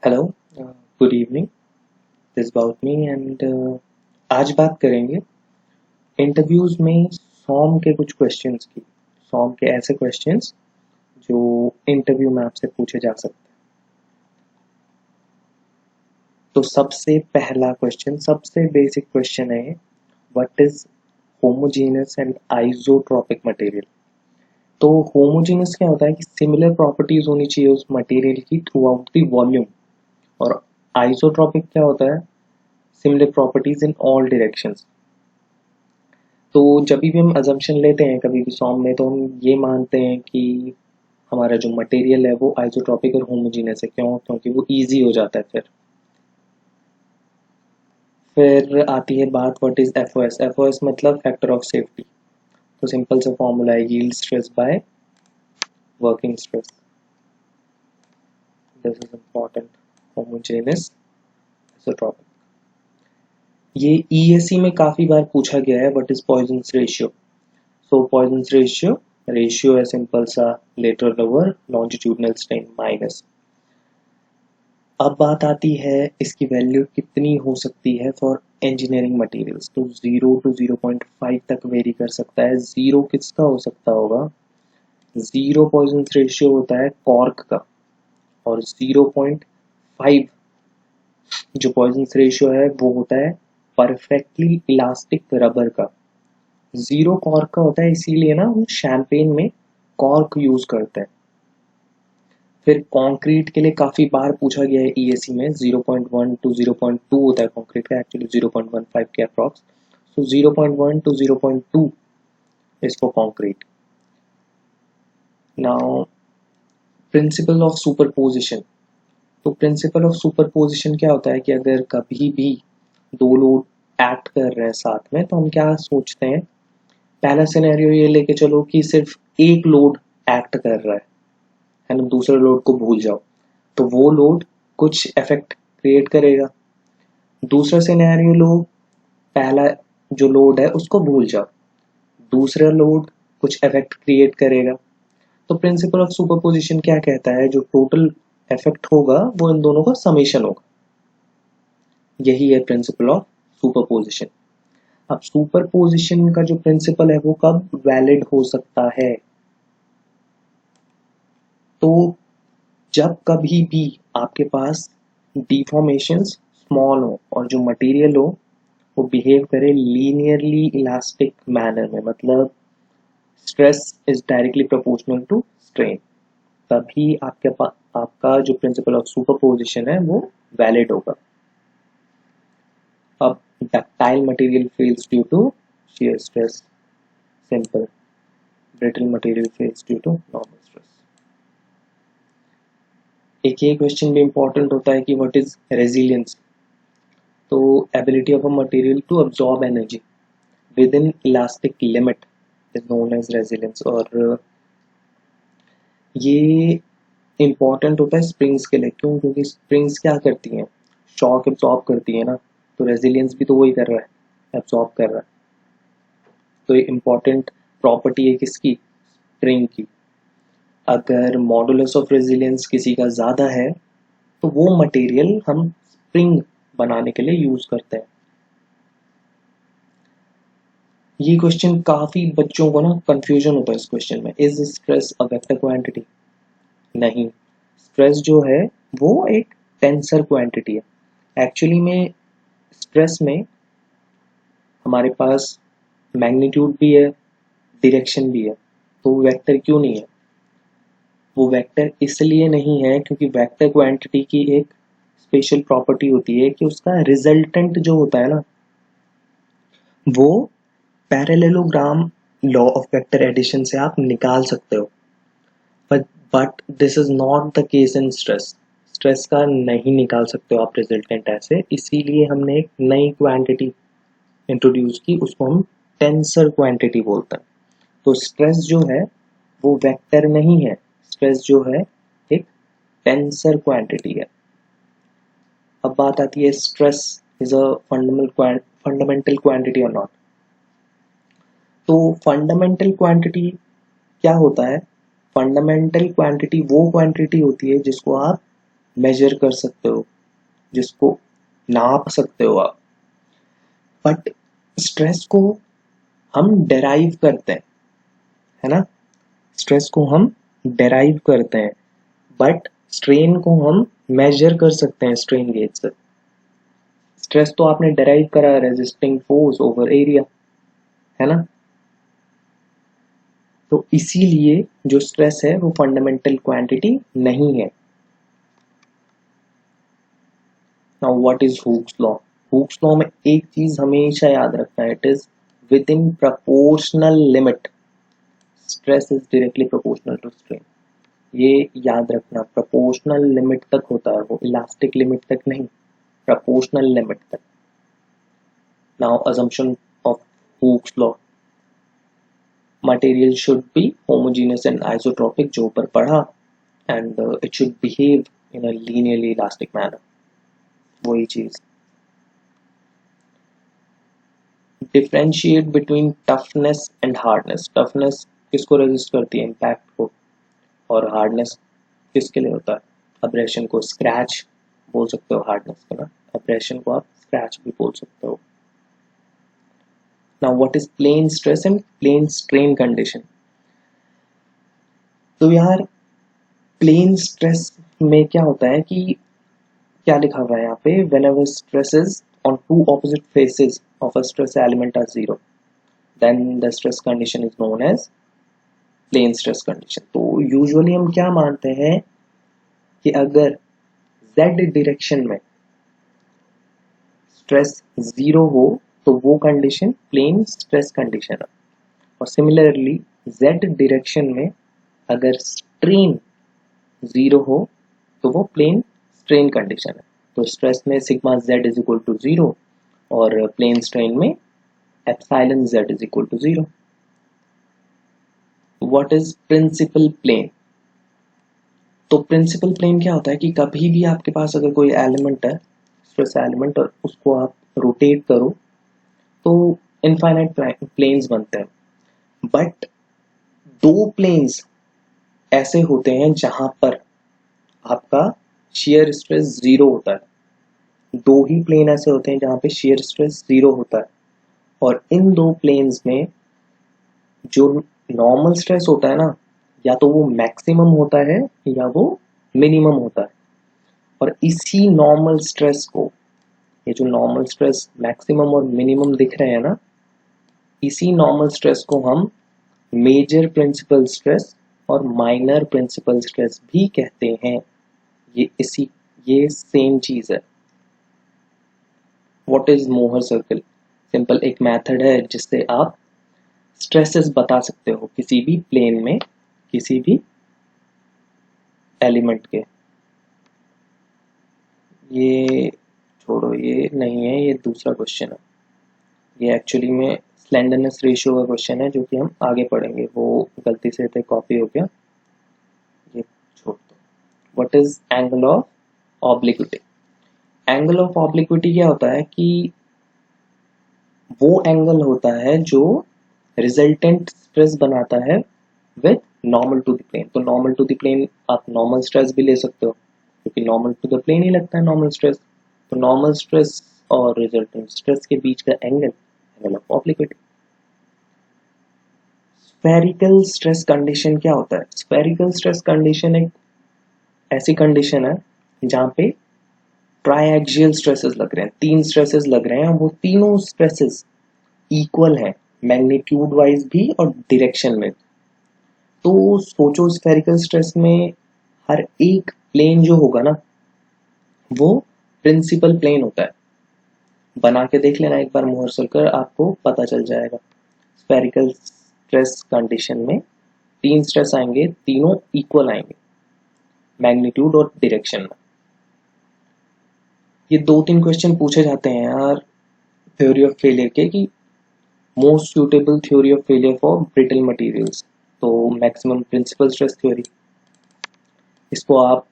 Hello, good evening. This about me and आज बात करेंगे इंटरव्यूज में सॉम के कुछ क्वेश्चंस की। सॉम के ऐसे क्वेश्चंस जो इंटरव्यू में आपसे पूछे जा सकते हैं। तो सबसे पहला क्वेश्चन, सबसे बेसिक क्वेश्चन है, what is homogeneous and isotropic material. तो होमोजेनस क्या होता है कि सिमिलर प्रॉपर्टीज होनी चाहिए उस मटेरियल की थ्रू आउट द वॉल्यूम, और आइसोट्रॉपिक क्या होता है, similar properties in all directions. तो जब भी हम अजम्पशन लेते हैं कभी भी सॉन्ग में, तो हम ये मानते हैं कि हमारा जो मटेरियल है वो आइसोट्रॉपिक और होमोजीनियस है। क्यों? क्योंकि वो इजी हो जाता है। फिर आती है बात, व्हाट इज एफओएस। एफओएस मतलब फैक्टर ऑफ सेफ्टी। तो सिंपल सा फॉर्मूला है, yield stress by working stress. This is important. Homogeneous, isotropic. ये ईएससी में काफी बार पूछा गया है, what is Poisson's ratio. So Poisson's ratio, ratio है सिंपल सा lateral over longitudinal strain minus. अब बात आती है इसकी वैल्यू कितनी हो सकती है फॉर इंजीनियरिंग मटेरियल्स। तो 0 to 0.5 तक वेरी कर सकता है। जीरो किसका हो सकता होगा? जीरो पॉइजन्स रेशियो होता है कॉर्क का, और 0.5 जो पॉइजन्स रेशियो है वो होता है परफेक्टली इलास्टिक रबर का। जीरो कॉर्क का होता है, इसीलिए ना हम शैंपेन में कॉर्क यूज करते हैं। फिर कंक्रीट के लिए काफी बार पूछा गया है ईएससी में, 0.1 to 0.2 होता है कंक्रीट का, एक्चुअली 0.15 के approx. So 0.1 to 0.2 is for concrete. Now principle of superposition. तो प्रिंसिपल ऑफ सुपरपोजिशन क्या होता है कि अगर कभी भी दो लोग एक्ट कर रहे हैं साथ में, तो हम क्या सोचते हैं, पहला सिनेरियो ये लेके चलो कि सिर्फ एक लोड एक्ट कर रहा है ना, दूसरे लोड को भूल जाओ, तो वो लोड कुछ इफेक्ट क्रिएट करेगा। दूसरा सिनेरियो लो, पहला जो लोड है उसको भूल जाओ, दूसरा लोड कुछ इफेक्ट क्रिएट करेगा। तो प्रिंसिपल ऑफ सुपरपोजिशन क्या कहता है, जो टोटल इफेक्ट होगा वो इन दोनों का समेशन होगा। यही है प्रिंसिपल ऑफ सुपरपोजिशन। अब सुपरपोजिशन का जो प्रिंसिपल है वो कब वैलिड हो सकता है? तो जब कभी भी आपके पास डिफॉर्मेशंस स्मॉल हो और जो मटेरियल हो वो बिहेव करे लीनियरली इलास्टिक मैनर में, मतलब stress is directly proportional to strain, तभी आपके पास आपका जो प्रिंसिपल ऑफ सुपरपोजिशन है वो वैलिड होगा। अब ductile material fails due to shear stress, simple. Brittle material fails due to normal stress. एक ये क्वेश्चन भी इंपॉर्टेंट होता है कि व्हाट इज रेजिलियंस। तो ability of a material to absorb energy within elastic limit is known as resilience. और ये important होता है स्प्रिंग्स के लिए। क्यों? क्योंकि स्प्रिंग्स क्या करती हैं, शॉक एब्सॉर्ब करती है ना, तो रेजिलियंस भी तो वही कर रहा है, एब्सॉर्ब कर रहा है। तो ये इंपॉर्टेंट प्रॉपर्टी है किसकी? स्प्रिंग की। अगर मॉडुलस ऑफ रेजिलियंस किसी का ज़्यादा है तो वो मटेरियल हम स्प्रिंग बनाने के लिए यूज करते हैं। ये क्वेश्चन काफी बच्चों को ना कंफ्यूजन होता है इस क्वेश्चन में, is stress a vector quantity? नहीं, स्ट्रेस जो है वो एक टेंसर क्वांटिटी है। एक्चुअली में स्ट्रेस में हमारे पास मैग्नीट्यूड भी है, डायरेक्शन भी है, तो वेक्टर क्यों नहीं है? वो वेक्टर इसलिए नहीं है क्योंकि वेक्टर क्वांटिटी की एक स्पेशल प्रॉपर्टी होती है कि उसका रिजल्टेंट जो होता है ना, वो parallelogram law of vector addition से आप निकाल सकते हो। But this is not the case in stress. Stress का नहीं निकाल सकते हो आप रिजल्टेंट ऐसे, इसीलिए हमने एक नई क्वांटिटी इंट्रोड्यूस की, उसको हम टेंसर क्वांटिटी बोलते हैं। तो स्ट्रेस जो है वो वेक्टर नहीं है, स्ट्रेस जो है एक टेंसर क्वांटिटी है। अब बात आती है, stress is a fundamental quantity और नॉट। तो फंडामेंटल क्वांटिटी क्या होता है? फंडामेंटल क्वांटिटी वो क्वांटिटी होती है जिसको आप मेजर कर सकते हो, जिसको नाप सकते हो आप। बट स्ट्रेस को हम डेराइव करते हैं, है ना, स्ट्रेस को हम डेराइव करते हैं, बट स्ट्रेन को हम मेजर कर सकते हैं स्ट्रेन गेज से। स्ट्रेस तो आपने डेराइव करा रेजिस्टिंग फोर्स ओवर एरिया, है ना। तो इसीलिए जो स्ट्रेस है वो फंडामेंटल क्वांटिटी नहीं है। Now what is Hooke's law? Hooke's law में एक चीज हमेशा याद रखना है, it is within proportional limit stress is directly proportional to strain. ये याद रखना, प्रोपोर्शनल लिमिट तक होता है वो, इलास्टिक लिमिट तक नहीं, प्रपोर्शनल लिमिट तक। Now assumption of Hooke's law, material should be homogeneous and isotropic, जो ऊपर पढ़ा, and it should behave in a linearly elastic manner, वही चीज। Differentiate between toughness and hardness. Toughness किसको रेजिस्ट करती है? इम्पैक्ट को। और हार्डनेस किसके लिए होता है? अब्रेशन को। स्क्रैच बोल सकते हो हार्डनेस को ना, अब्रेशन को आप स्क्रैच भी बोल सकते हो। Now what is plane stress and plane strain condition? तो यार प्लेन स्ट्रेस में क्या होता है कि क्या लिखा हुआ है यहाँ पे, whenever stresses on two opposite faces of a stress element are zero, then the stress condition is known as plane stress condition। तो यूजुअली हम क्या मानते हैं कि अगर z डायरेक्शन में स्ट्रेस जीरो हो तो वो कंडीशन प्लेन स्ट्रेस कंडीशन है, और सिमिलरली z डायरेक्शन में अगर स्ट्रेन जीरो हो तो वो प्लेन स्ट्रेन कंडीशन है। तो स्ट्रेस में sigma z is equal to zero और प्लेन स्ट्रेन में epsilon z is equal to zero. What is principal plane? तो प्रिंसिपल प्लेन क्या होता है कि कभी भी आपके पास अगर कोई एलिमेंट है, स्ट्रेस एलिमेंट, और उसको आप रोटेट करो तो इनफाइनाइट प्लेन्स बनते हैं। बट दो प्लेन्स ऐसे होते हैं जहां पर आपका शेयर स्ट्रेस जीरो होता है। दो ही प्लेन ऐसे होते हैं जहां पे शेयर स्ट्रेस जीरो होता है, और इन दो प्लेन्स में जो नॉर्मल स्ट्रेस होता है ना, या तो वो मैक्सिमम होता है या वो मिनिमम होता है। और इसी नॉर्मल स्ट्रेस को, ये जो नॉर्मल स्ट्रेस मैक्सिमम और मिनिमम दिख रहे हैं ना, इसी नॉर्मल स्ट्रेस को हम मेजर प्रिंसिपल स्ट्रेस और माइनर प्रिंसिपल स्ट्रेस भी कहते हैं। ये सेम चीज है। What is Mohr circle? Simple एक मेथड है जिससे आप स्ट्रेसेस बता सकते हो किसी भी प्लेन में, किसी भी एलिमेंट के। ये छोड़ो, ये नहीं है, ये दूसरा क्वेश्चन है। ये एक्चुअली में स्लेंडरनेस रेशियो का क्वेश्चन है जो कि हम आगे पढ़ेंगे, वो गलती से थे कॉपी हो गया, ये छोड़ दो। What is angle of obliquity? Angle of obliquity क्या होता है कि वो एंगल होता है जो रिजल्टेंट स्ट्रेस बनाता है with normal to the plane. तो नॉर्मल टू द प्लेन आप नॉर्मल स्ट्रेस भी ले सकते हो, क्योंकि नॉर्मल टू द प्लेन ही लगता है नॉर्मल स्ट्रेस। तो नॉर्मल स्ट्रेस और रिजल्टेंट स्ट्रेस के बीच का angle, angle of obliquity. Spherical stress condition क्या होता है? स्फेरिकल स्ट्रेस कंडीशन एक ऐसी कंडीशन है जहां पे ट्राइएक्सियल स्ट्रेसेस लग रहे हैं, तीन स्ट्रेसेस लग रहे हैं, वो तीनों स्ट्रेसेस इक्वल हैं, मैग्नीट्यूड वाइज भी और डायरेक्शन में। तो सोचो स्फेरिकल स्ट्रेस में हर एक प्लेन जो होगा ना, वो प्रिंसिपल प्लेन होता है। बना के देख लेना एक बार मोहर सर्कल, आपको पता चल जाएगा। स्फेरिकल स्ट्रेस कंडीशन में तीन स्ट्रेस आएंगे, तीनों इक्वल आएंगे मैग्नीट्यूड और डायरेक्शन में। ये दो तीन क्वेश्चन पूछे जाते हैं यार थ्योरी ऑफ फेलियर के, कि most suitable theory of failure for brittle materials. तो मैक्सिमम प्रिंसिपल स्ट्रेस थ्योरी, इसको आप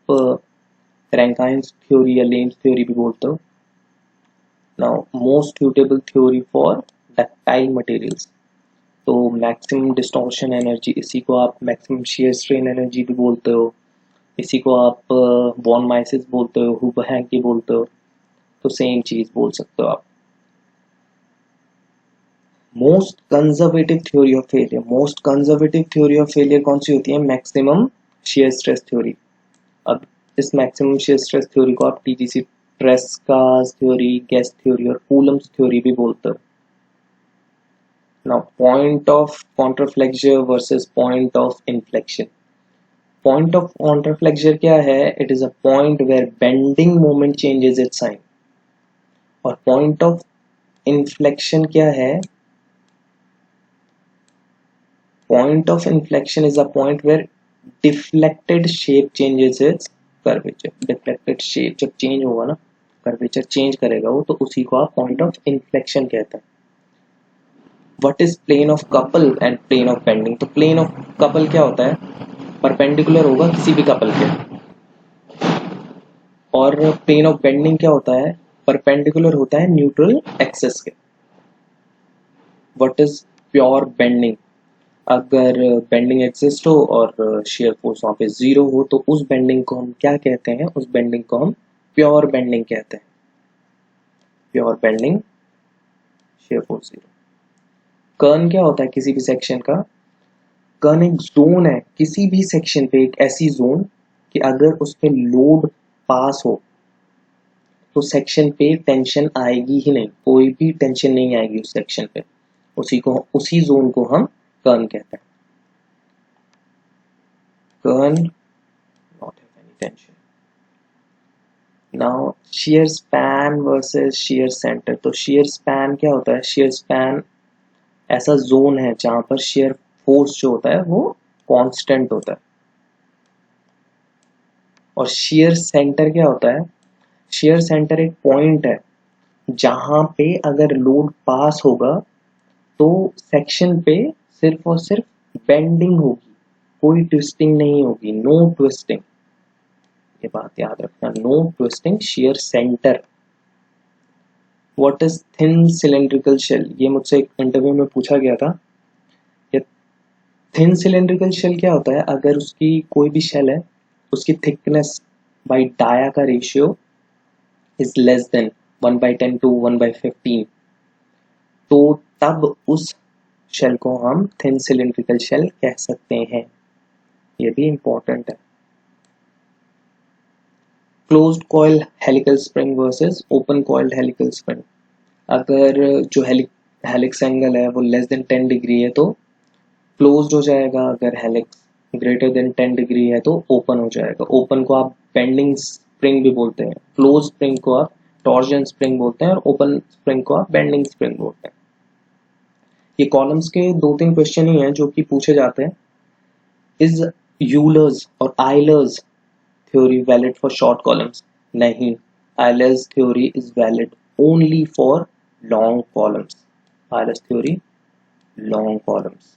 रैंकाइन्स थ्योरी या लेम्स थ्योरी भी बोलते हो। Now most suitable theory for ductile materials, तो मैक्सिमम डिस्टॉर्शन एनर्जी, इसी को आप मैक्सिमम शियर स्ट्रेन एनर्जी भी बोलते हो, इसी को आप वॉन माइसिस बोलते हो, हुबा हैंकी बोलते हो, तो सेम चीज बोल सकते हो आप। Most conservative theory of failure, most conservative theory of failure कौन सी होती है? Maximum shear stress theory. अब इस मैक्सिमम शेयर स्ट्रेस थ्योरी को आप टीजीसी ट्रेस्कास थ्योरी, गेस्ट थ्योरी और कूलम्स थ्योरी भी बोलते हो। Now point of contraflexure versus point of inflection. Point of contraflexure क्या है? It is a point where bending moment changes its sign. और पॉइंट ऑफ इन्फ्लेक्शन क्या है? Point of inflection is a point where deflected shape changes its curvature. Deflected shape जब change होगा ना, curvature change करेगा वो, तो उसी को आप पॉइंट ऑफ इन्फ्लेक्शन कहते हैं। What is plane of couple and plane of bending? तो प्लेन ऑफ कपल क्या होता है? परपेंडिकुलर होगा किसी भी कपल के। और प्लेन ऑफ बेंडिंग क्या होता है? परपेंडिकुलर होता है न्यूट्रल एक्सिस के। What is pure bending? अगर बेंडिंग एग्जिस्ट हो और शेयर फोर्स वहां पे जीरो हो, तो उस बेंडिंग को हम क्या कहते हैं? उस बेंडिंग को हम प्योर बेंडिंग कहते हैं। Pure bending, shear force zero. कर्न क्या होता है किसी भी सेक्शन का? कर्न एक जोन है किसी भी सेक्शन पे, एक ऐसी जोन कि अगर उस पे लोड पास हो तो सेक्शन पे टेंशन आएगी ही नहीं, कोई भी टेंशन नहीं आएगी उस सेक्शन पे। उसी जोन को हम कर्न कहते हैं। कर्न not have any tension. Now shear span versus shear center। तो shear span क्या होता है? shear span ऐसा जोन है जहां पर shear फोर्स जो होता है वो कांस्टेंट होता है। और shear center क्या होता है? shear center एक पॉइंट है जहां पे अगर लोड पास होगा तो सेक्शन पे सिर्फ और सिर्फ बेंडिंग होगी, कोई ट्विस्टिंग नहीं होगी। नो ट्विस्टिंग, ये बात याद रखना, no twisting. shear center। What is thin cylindrical shell? ये मुझसे एक इंटरव्यू में पूछा गया था। ये थिन सिलेंड्रिकल शेल क्या होता है? अगर उसकी कोई भी शेल है, उसकी थिकनेस बाई डाया का ratio is less than 1/10 to 1/15, तो तब उस शेल को हम थिन सिलेंड्रिकल शेल कह सकते हैं। ये भी इंपॉर्टेंट है। Closed coil helical spring versus open coiled helical spring. अगर जो हेलिक्स एंगल है वो लेस देन 10 डिग्री है तो क्लोज्ड हो जाएगा, अगर हेलिक्स ग्रेटर देन 10 डिग्री है तो ओपन हो जाएगा। ओपन को आप बेंडिंग स्प्रिंग भी बोलते हैं, क्लोज स्प्रिंग को आप टॉर्जन स्प्रिंग बोलते हैं और ओपन स्प्रिंग को आप बेंडिंग स्प्रिंग बोलते हैं। ये कॉलम्स के 2-3 क्वेश्चन ही हैं जो कि पूछे जाते हैं। इज यूलर्स और Euler's theory valid for short columns? नहीं, Euler's theory is valid only for long columns. Euler's theory long columns.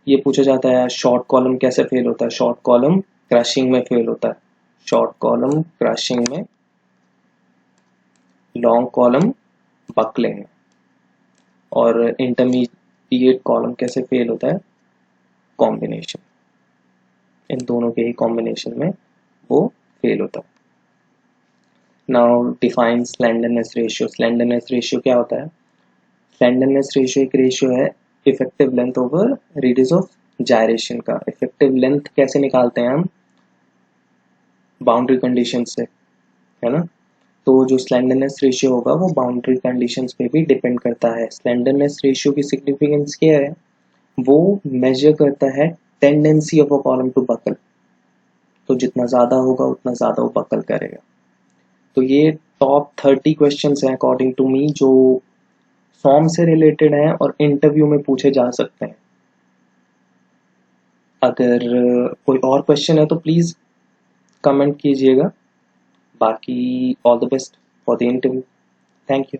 ये पूछा जाता है शॉर्ट कॉलम कैसे फेल होता है? शॉर्ट कॉलम क्रशिंग में फेल होता है। शॉर्ट कॉलम क्रशिंग में, लॉन्ग कॉलम बकलिंग में। और इंटरमीडिएट कॉलम कैसे फेल होता है? कॉम्बिनेशन, इन दोनों के ही कॉम्बिनेशन में वो फेल होता है। Now define slenderness ratio. Slenderness ratio क्या होता है? स्लेंडरनेस रेशियो एक रेशियो है effective length over radius of gyration का। इफेक्टिव लेंथ कैसे निकालते हैं हम? बाउंड्री कंडीशन से, है ना। तो जो स्लेंडरनेस रेशियो होगा वो बाउंड्री कंडीशंस पे भी डिपेंड करता है। स्लेंडरनेस रेशियो की सिग्निफिकेंस क्या है? वो मेजर करता है tendency of a column to buckle. तो जितना ज्यादा होगा उतना ज्यादा वो बकल करेगा। तो ये टॉप 30 क्वेश्चंस हैं अकॉर्डिंग टू मी जो फॉर्म से रिलेटेड हैं और इंटरव्यू में पूछे जा सकते हैं। अगर कोई और क्वेश्चन है तो प्लीज कमेंट कीजिएगा। बाकी all the best for the interview. Thank you.